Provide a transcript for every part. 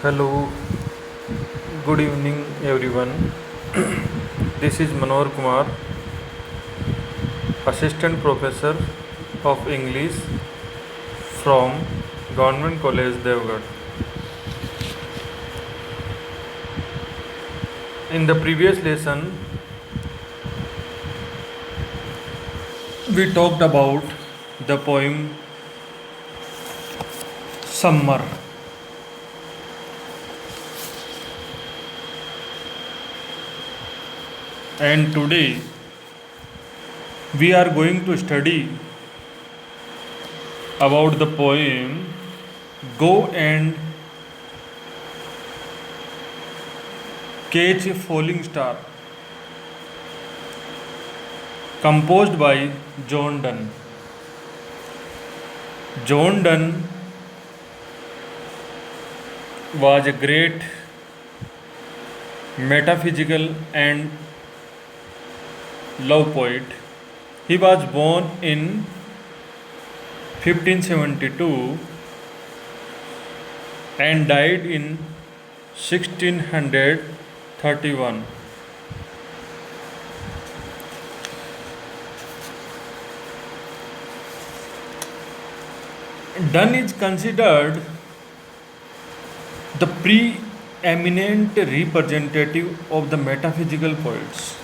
Hello, good evening everyone. This is Manohar Kumar, Assistant Professor of English from Government College Devgarh. In the previous lesson, we talked about the poem Summer. And today we are going to study about the poem Go and Catch a Falling Star, composed by John Donne. John Donne was a great metaphysical and love poet. He was born in 1572 and died in 1631. Donne is considered the preeminent representative of the metaphysical poets.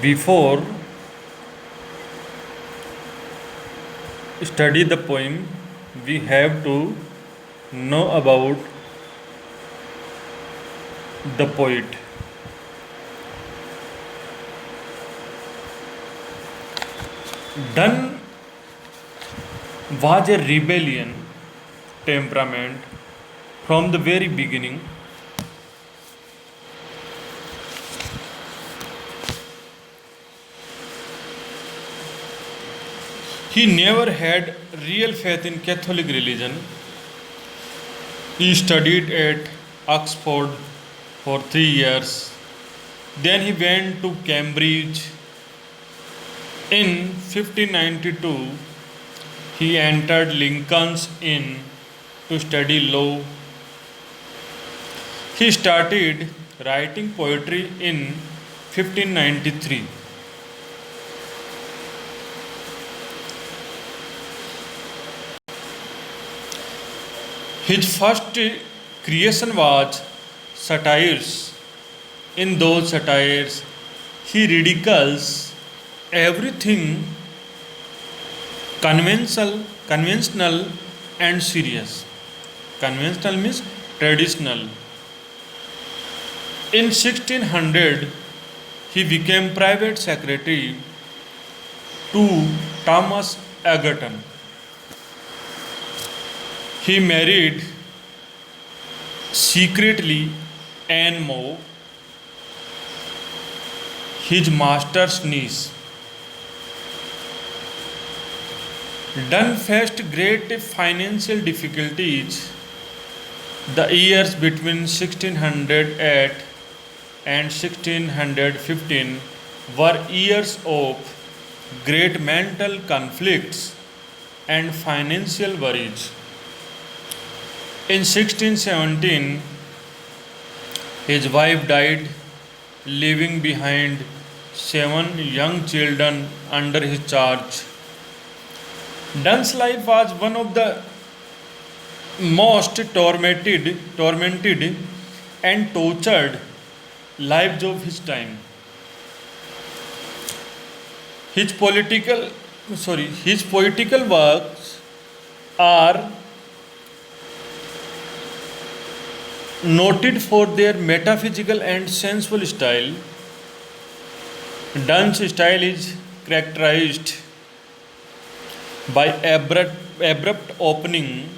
Before study the poem, we have to know about the poet. Donne was a rebellion temperament from the very beginning. He never had real faith in Catholic religion. He studied at Oxford for 3 years. Then he went to Cambridge. In 1592, he entered Lincoln's Inn to study law. He started writing poetry in 1593. His first creation was satires. In those satires, he ridicules everything conventional and serious. Conventional means traditional. In 1600, he became private secretary to Thomas Egerton. He married secretly Anne More, his master's niece. Donne faced great financial difficulties. The years between 1608 and 1615 were years of great mental conflicts and financial worries. In 1617, his wife died, leaving behind 7 young children under his charge. Donne's life was one of the most tormented and tortured lives of his time. His poetical works are noted for their metaphysical and sensual style. Donne's style is characterized by abrupt opening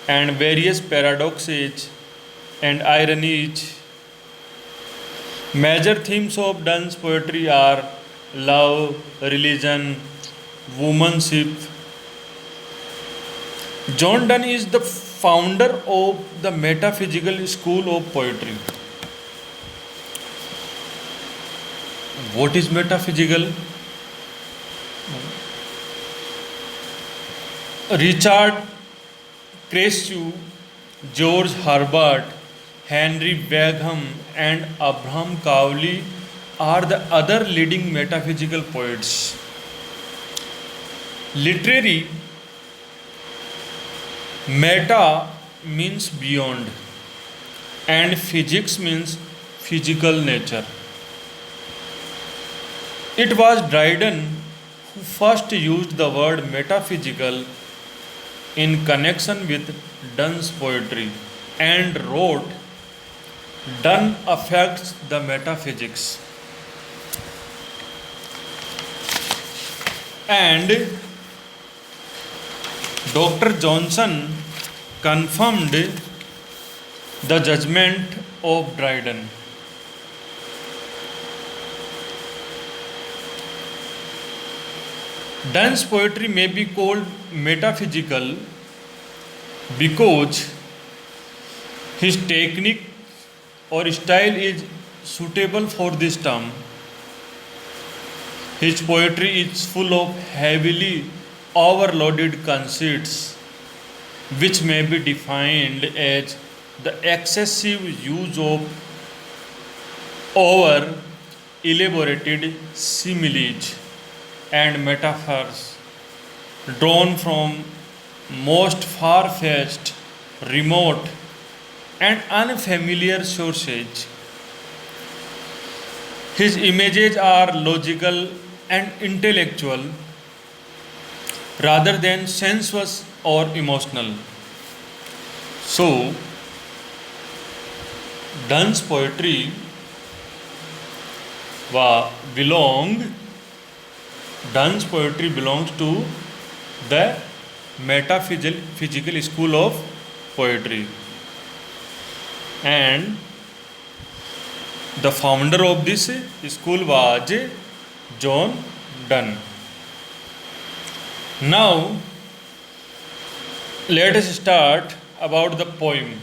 and various paradoxes and ironies. Major themes of Donne's poetry are love, religion, womanship. John Donne is the founder of the metaphysical school of poetry. What is metaphysical? Richard Crestu, George Herbert, Henry Wagham, and Abraham Cowley are the other leading metaphysical poets. Literary meta means beyond, and physics means physical nature. It was Dryden who first used the word metaphysical in connection with Donne's poetry and wrote, Donne affects the metaphysics. And Dr. Johnson confirmed the judgment of Dryden. Donne's poetry may be called metaphysical because his technique or style is suitable for this term. His poetry is full of heavily overloaded conceits, which may be defined as the excessive use of over elaborated similes and metaphors drawn from most far fetched, remote, and unfamiliar sources. His images are logical and intellectual rather than sensuous or emotional. So, Donne's poetry belonged Donne's poetry belongs to the metaphysical school of poetry, and the founder of this school was John Donne. Now, let us start about the poem.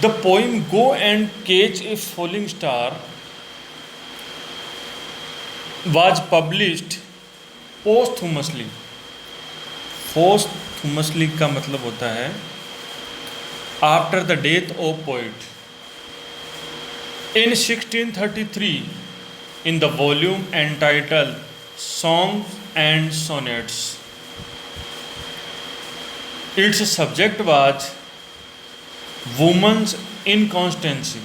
The poem Go and Catch a Falling Star was published posthumously. पोस्टहुमसली का मतलब होता है after the death of poet in 1633 in the volume entitled Songs and Sonnets. Its subject was woman's inconstancy.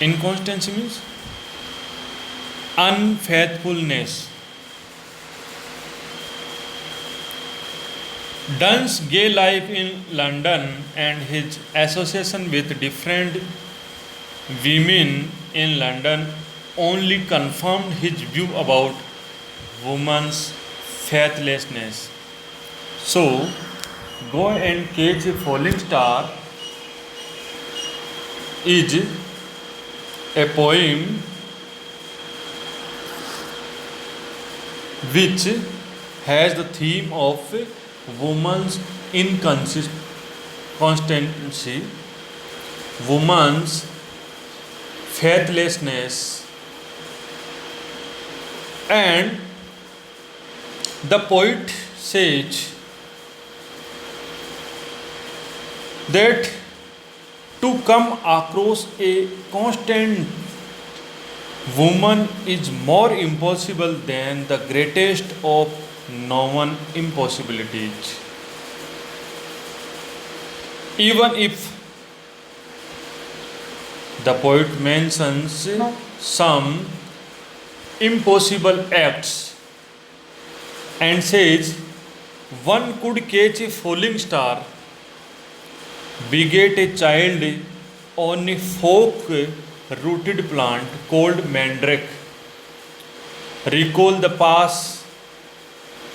Inconstancy means unfaithfulness. Donne's gay life in London and his association with different women in London only confirmed his view about woman's faithlessness. So, Go and Catch a Falling Star is a poem which has the theme of woman's inconstancy, woman's faithlessness, and the poet says that to come across a constant woman is more impossible than the greatest of known impossibilities. Even if the poet mentions some impossible acts and says one could catch a falling star, beget a child on a fork rooted plant called mandrake, recall the past,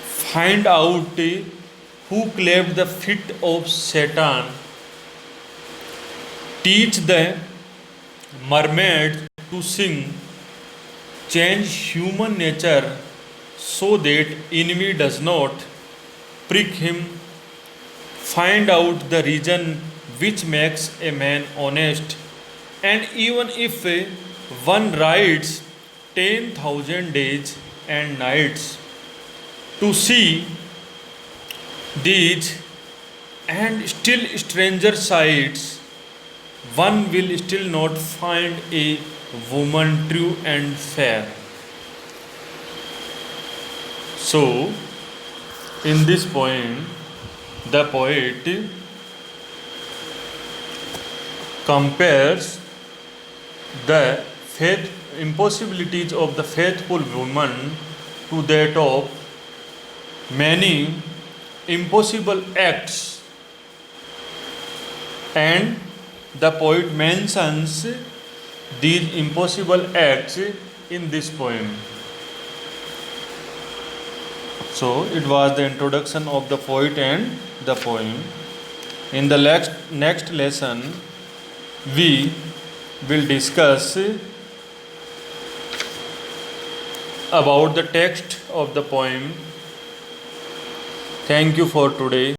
find out who cleft the feet of Satan, teach the mermaid to sing, change human nature so that enemy does not prick him, find out the reason which makes a man honest, and even if one rides 10,000 days and nights to see these and still stranger sights, one will still not find a woman true and fair. So, in this poem, the poet compares the faith impossibilities of the faithful woman to that of many impossible acts, and the poet mentions these impossible acts in this poem. So it was the introduction of the poet and the poem. In the next lesson, we will discuss about the text of the poem. Thank you for today.